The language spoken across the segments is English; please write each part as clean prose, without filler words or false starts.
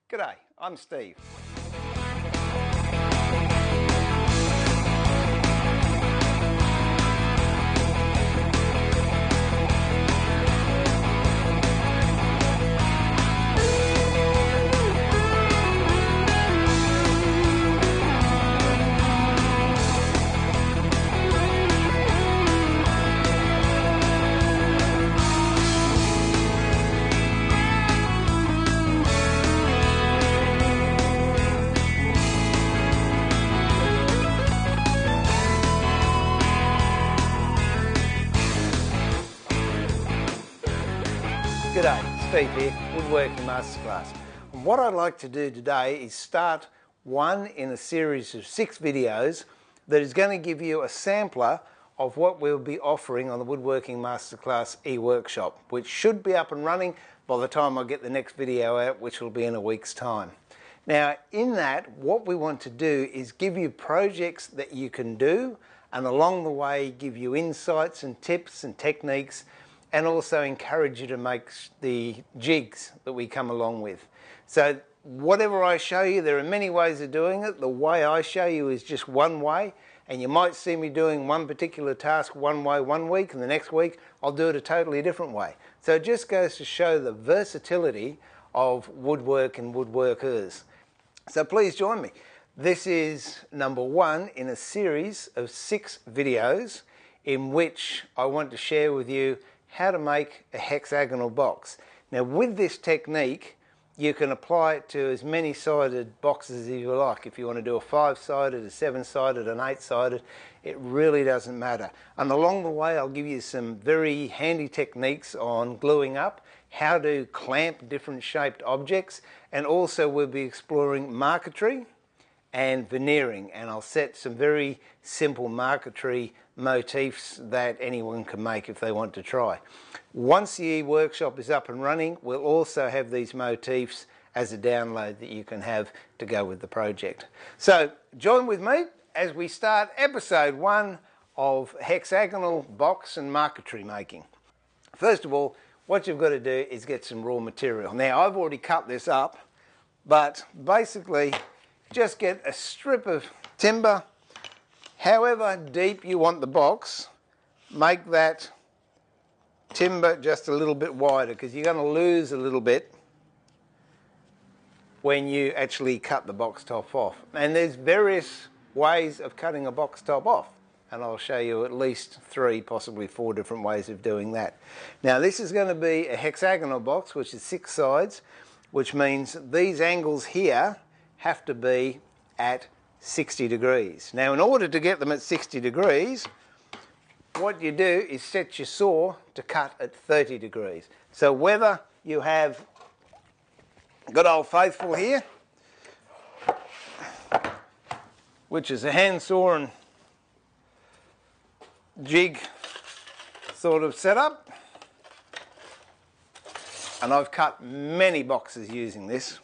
G'day, I'm Steve. G'day, Steve here, Woodworking Masterclass. And what I'd like to do today is start one in a series of 6 videos that is going to give you a sampler of what we'll be offering on the Woodworking Masterclass e-workshop, which should be up and running by the time I get the next video out, which will be in a week's time. Now, in that, what we want to do is give you projects that you can do, and along the way give you insights and tips and techniques, and also encourage you to make the jigs that we come along with. So whatever I show you, there are many ways of doing it. The way I show you is just one way, and you might see me doing one particular task one way one week, and the next week I'll do it a totally different way. So it just goes to show the versatility of woodwork and woodworkers. So please join me. This is number 1 in a series of 6 videos in which I want to share with you how to make a hexagonal box. Now, with this technique, you can apply it to as many sided boxes as you like. If you want to do a 5-sided, a 7-sided, an 8-sided, it really doesn't matter. And along the way, I'll give you some very handy techniques on gluing up, how to clamp different shaped objects, and also we'll be exploring marquetry and veneering, and I'll set some very simple marquetry motifs that anyone can make if they want to try. Once the workshop is up and running, we'll also have these motifs as a download that you can have to go with the project. So join with me as we start episode 1 of hexagonal box and marquetry making. First of all, what you've got to do is get some raw material. Now, I've already cut this up, but basically just get a strip of timber, however deep you want the box. Make that timber just a little bit wider, because you're going to lose a little bit when you actually cut the box top off. And there's various ways of cutting a box top off, and I'll show you at least 3, possibly 4 different ways of doing that. Now, this is going to be a hexagonal box, which is 6 sides, which means these angles here have to be at 60 degrees. Now, in order to get them at 60 degrees, what you do is set your saw to cut at 30 degrees. So whether you have good old faithful here, which is a hand saw and jig sort of setup, and I've cut many boxes using this,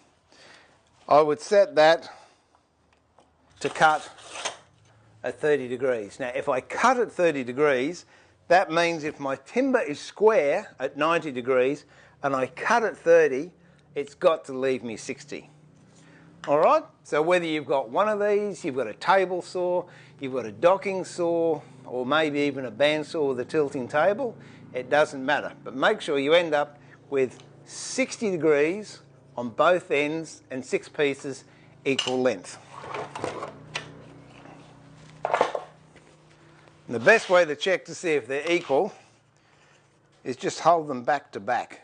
I would set that to cut at 30 degrees. Now, if I cut at 30 degrees, that means if my timber is square at 90 degrees and I cut at 30, it's got to leave me 60. All right? So whether you've got one of these, you've got a table saw, you've got a docking saw, or maybe even a bandsaw with a tilting table, it doesn't matter. But make sure you end up with 60 degrees on both ends and 6 pieces equal length. And the best way to check to see if they're equal is just hold them back to back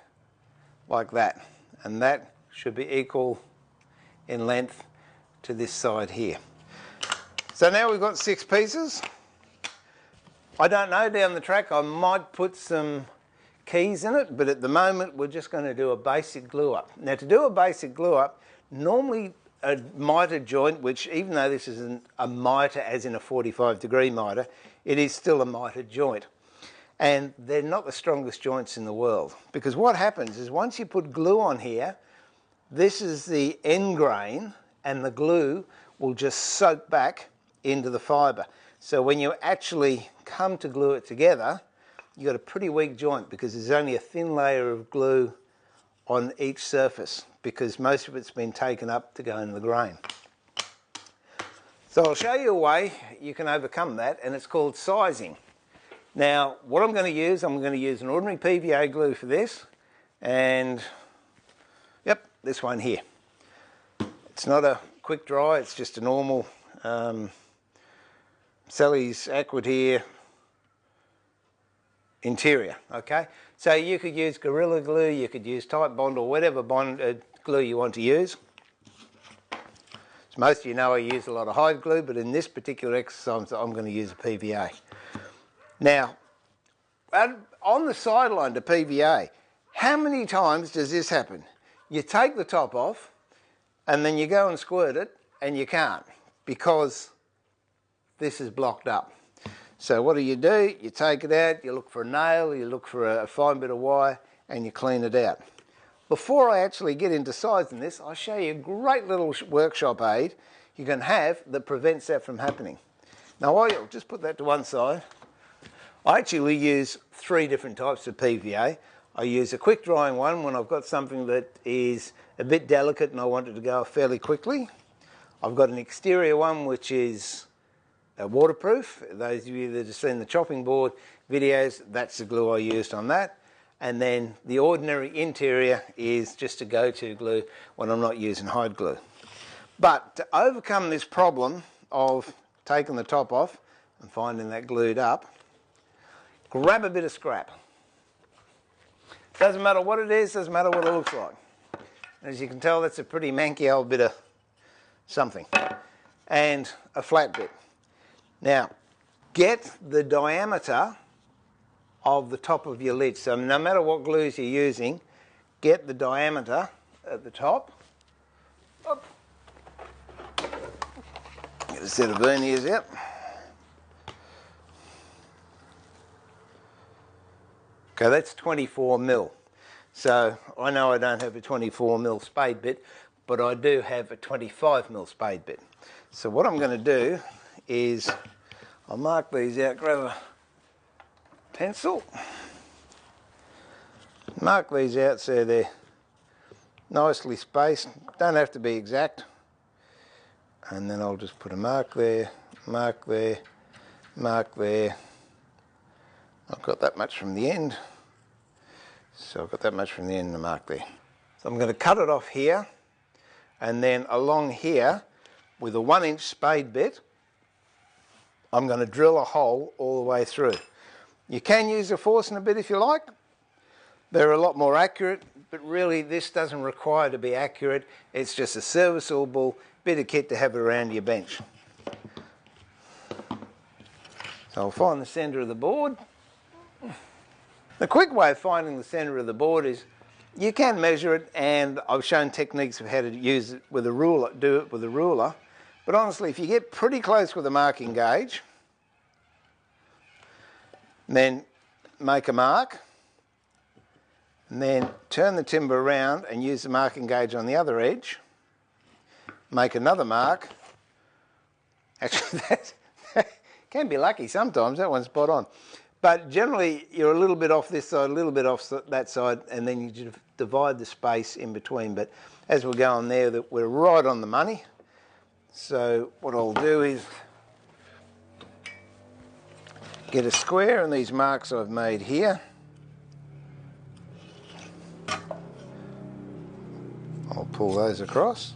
like that, and that should be equal in length to this side here. So now we've got 6 pieces. I don't know, down the track I might put some keys in it, but at the moment we're just going to do a basic glue up. Now, to do a basic glue up, normally a miter joint, which even though this isn't a miter as in a 45-degree miter, it is still a miter joint. And they're not the strongest joints in the world, because what happens is once you put glue on here, this is the end grain and the glue will just soak back into the fibre. So when you actually come to glue it together, you've got a pretty weak joint because there's only a thin layer of glue on each surface, because most of it's been taken up to go in the grain. So I'll show you a way you can overcome that, and it's called sizing. Now what I'm going to use an ordinary PVA glue for this, and yep, this one here. It's not a quick dry, it's just a normal Sally's Aquateer interior, okay? So you could use Gorilla Glue, you could use Type Bond, or whatever glue you want to use. As most of you know, I use a lot of hide glue, but in this particular exercise I'm going to use a PVA. Now, on the sideline to PVA, how many times does this happen? You take the top off and then you go and squirt it and you can't because this is blocked up. So what do? You take it out, you look for a nail, you look for a fine bit of wire, and you clean it out. Before I actually get into sizing this, I'll show you a great little workshop aid you can have that prevents that from happening. Now I'll just put that to one side. I actually use 3 different types of PVA. I use a quick drying one when I've got something that is a bit delicate and I want it to go fairly quickly. I've got an exterior one which is waterproof. Those of you that have seen the chopping board videos, that's the glue I used on that. And then the ordinary interior is just a go-to glue when I'm not using hide glue. But to overcome this problem of taking the top off and finding that glued up, grab a bit of scrap. Doesn't matter what it is, doesn't matter what it looks like. As you can tell, that's a pretty manky old bit of something. And a flat bit. Now, get the diameter of the top of your lid. So no matter what glues you're using, get the diameter at the top. Up. Get a set of verniers out. Okay, that's 24 mil. So I know I don't have a 24 mil spade bit, but I do have a 25 mil spade bit. So what I'm going to do is I'll mark these out, grab a pencil, mark these out so they're nicely spaced, don't have to be exact, and then I'll just put a mark there, mark there, mark there. I've got that much from the end, so I've got that much from the end to mark there. So I'm going to cut it off here, and then along here with a 1-inch spade bit I'm going to drill a hole all the way through. You can use a forstner bit if you like. They're a lot more accurate, but really this doesn't require to be accurate. It's just a serviceable bit of kit to have around your bench. So I'll find the centre of the board. The quick way of finding the centre of the board is you can measure it, and I've shown techniques of how to use it with a ruler, do it with a ruler. But honestly, if you get pretty close with a marking gauge, then make a mark, and then turn the timber around and use the marking gauge on the other edge, make another mark. Actually, that can be lucky sometimes, that one's spot on. But generally, you're a little bit off this side, a little bit off that side, and then you divide the space in between. But as we're going there, we're right on the money. So what I'll do is get a square, and these marks I've made here, I'll pull those across.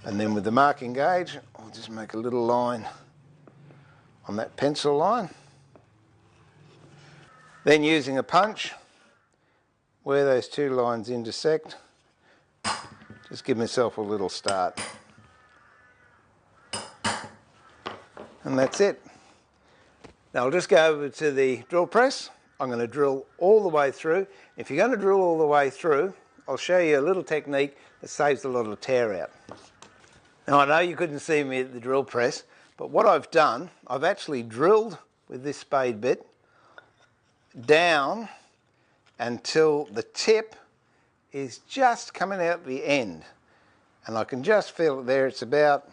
And then with the marking gauge, I'll just make a little line on that pencil line. Then using a punch, where those two lines intersect, just give myself a little start. And that's it. Now I'll just go over to the drill press. I'm going to drill all the way through. If you're going to drill all the way through, I'll show you a little technique that saves a lot of tear out. Now I know you couldn't see me at the drill press, but what I've done, I've actually drilled with this spade bit down until the tip is just coming out the end. And I can just feel it there. It's about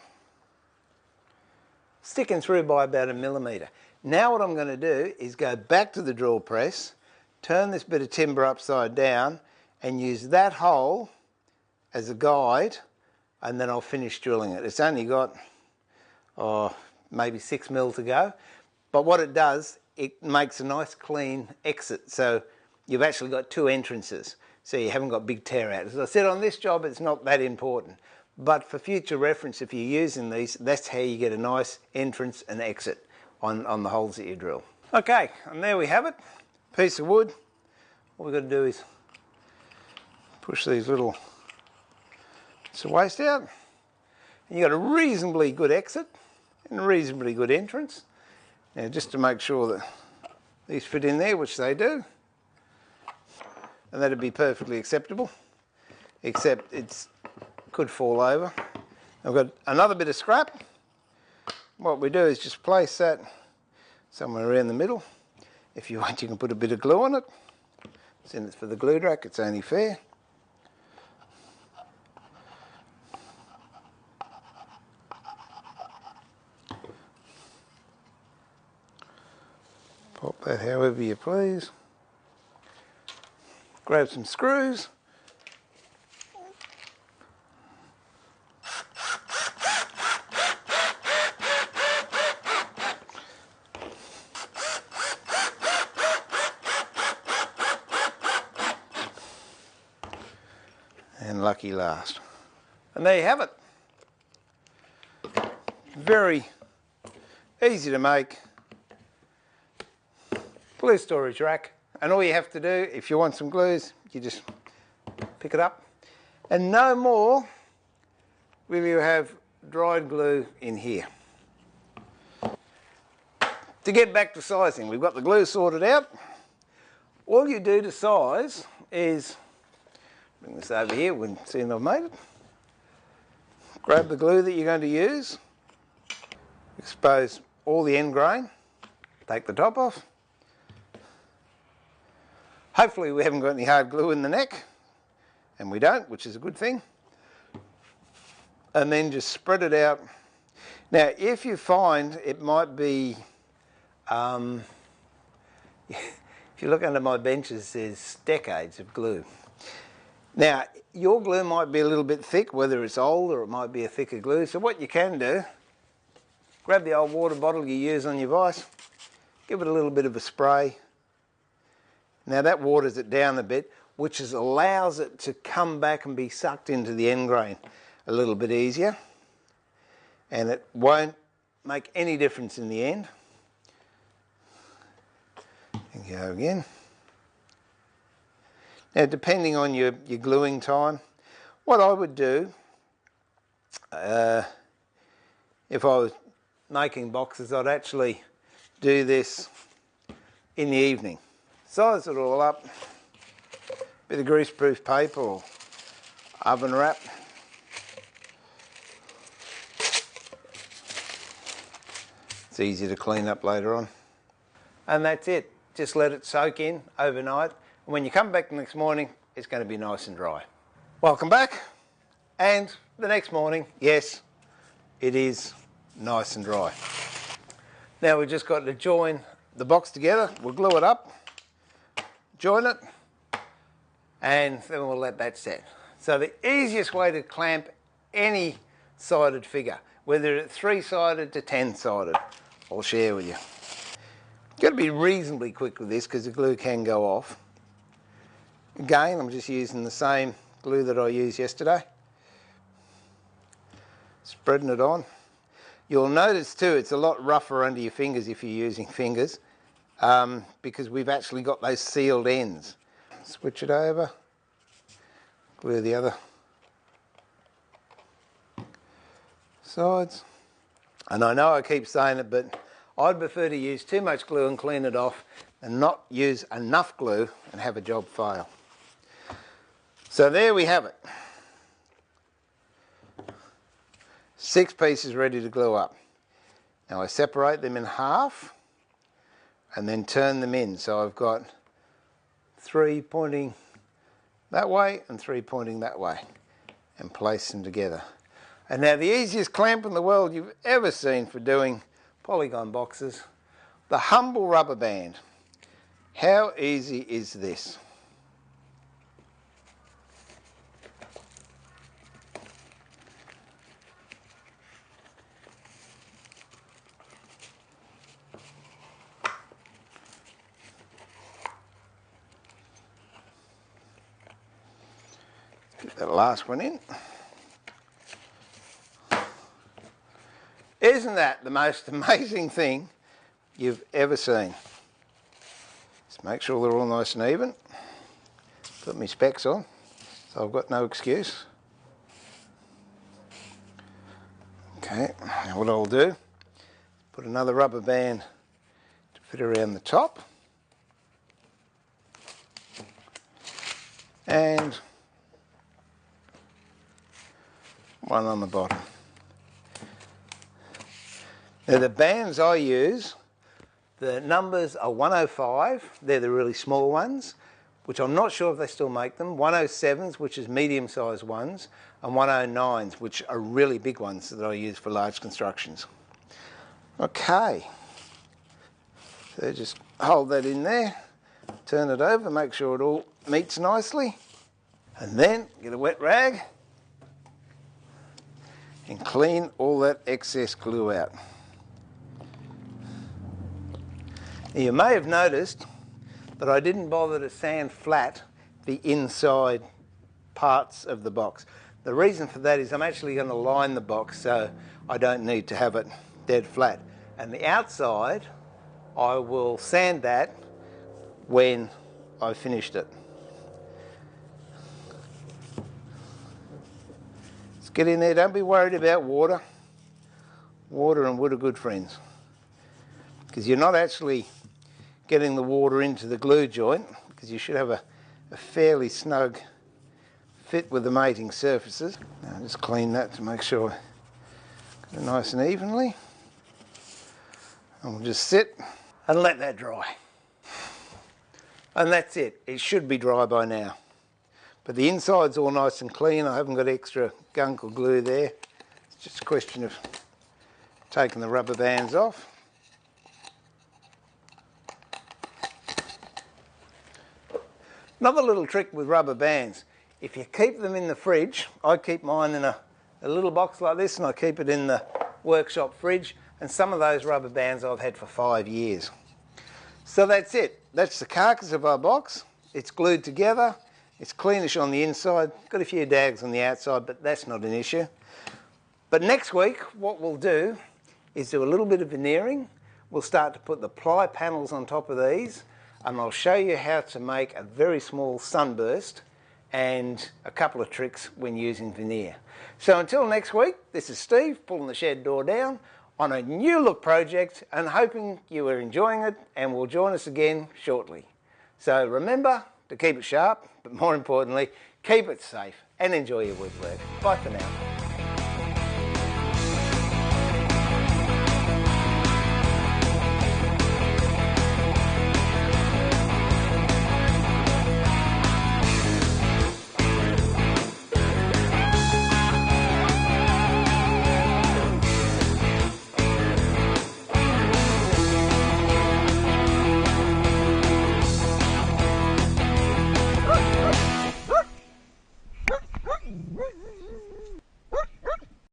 sticking through by about 1 millimetre. Now what I'm going to do is go back to the drill press, turn this bit of timber upside down and use that hole as a guide, and then I'll finish drilling it. It's only got maybe 6 mil to go, but what it does, it makes a nice clean exit, so you've actually got 2 entrances, so you haven't got big tear out. As I said, on this job it's not that important, but for future reference, if you're using these, that's how you get a nice entrance and exit on the holes that you drill. Okay, and there we have it, piece of wood. All we've got to do is push these little bits of waste out, and you've got a reasonably good exit and a reasonably good entrance. Now, just to make sure that these fit in there, which they do, and that'd be perfectly acceptable, except it could fall over. I've got another bit of scrap. What we do is just place that somewhere around the middle. If you want, you can put a bit of glue on it. Since it's for the glue rack, it's only fair. Pop that however you please. Grab some screws. And lucky last. And there you have it. Very easy to make glue storage rack, and all you have to do, if you want some glues, you just pick it up, and no more will you have dried glue in here. To get back to sizing, we've got the glue sorted out. All you do to size is bring this over here when seeing I've made it. Grab the glue that you're going to use, expose all the end grain, take the top off. Hopefully we haven't got any hard glue in the neck, and we don't, which is a good thing. And then just spread it out. Now, if you find it might be, if you look under my benches, there's decades of glue. Now, your glue might be a little bit thick, whether it's old or it might be a thicker glue. So what you can do, grab the old water bottle you use on your vise, give it a little bit of a spray. Now that waters it down a bit, which allows it to come back and be sucked into the end grain a little bit easier, and it won't make any difference in the end. And go again. Now, depending on your gluing time, what I would do, if I was making boxes, I'd actually do this in the evening. Size it all up, bit of greaseproof paper or oven wrap. It's easy to clean up later on. And that's it. Just let it soak in overnight. And when you come back the next morning, it's going to be nice and dry. Welcome back. And the next morning, yes, it is nice and dry. Now we've just got to join the box together. We'll glue it up, join it, and then we'll let that set. So the easiest way to clamp any sided figure, whether it's 3-sided to 10-sided, I'll share with you. You've got to be reasonably quick with this because the glue can go off. Again, I'm just using the same glue that I used yesterday. Spreading it on. You'll notice too, it's a lot rougher under your fingers if you're using fingers, because we've actually got those sealed ends. Switch it over, glue the other sides. And I know I keep saying it, but I'd prefer to use too much glue and clean it off and not use enough glue and have a job fail. So there we have it. 6 pieces ready to glue up. Now I separate them in half and then turn them in. So I've got 3 pointing that way and 3 pointing that way, and place them together. And now the easiest clamp in the world you've ever seen for doing polygon boxes, the humble rubber band. How easy is this? Get that last one in. Isn't that the most amazing thing you've ever seen? Just make sure they're all nice and even. Put my specs on, so I've got no excuse. Okay, now what I'll do, put another rubber band to fit around the top. And one on the bottom. Now the bands I use, the numbers are 105, they're the really small ones, which I'm not sure if they still make them, 107s, which is medium-sized ones, and 109s, which are really big ones that I use for large constructions. Okay, so just hold that in there, turn it over, make sure it all meets nicely, and then get a wet rag and clean all that excess glue out. Now you may have noticed that I didn't bother to sand flat the inside parts of the box. The reason for that is I'm actually going to line the box, so I don't need to have it dead flat. And the outside, I will sand that when I've finished it. Let's get in there, don't be worried about water. Water and wood are good friends, because you're not actually getting the water into the glue joint, because you should have a fairly snug fit with the mating surfaces. Now just clean that to make sure I get it nice and evenly. And we'll just sit and let that dry. And that's it. It should be dry by now. But the inside's all nice and clean. I haven't got extra gunk or glue there. It's just a question of taking the rubber bands off. Another little trick with rubber bands, if you keep them in the fridge, I keep mine in a little box like this, and I keep it in the workshop fridge, and some of those rubber bands I've had for 5 years. So that's it. That's the carcass of our box. It's glued together. It's cleanish on the inside. Got a few dags on the outside, but that's not an issue. But next week, what we'll do is do a little bit of veneering. We'll start to put the ply panels on top of these, and I'll show you how to make a very small sunburst and a couple of tricks when using veneer. So until next week, this is Steve pulling the shed door down on a new look project, and hoping you are enjoying it and will join us again shortly. So remember to keep it sharp, but more importantly, keep it safe and enjoy your woodwork. Bye for now.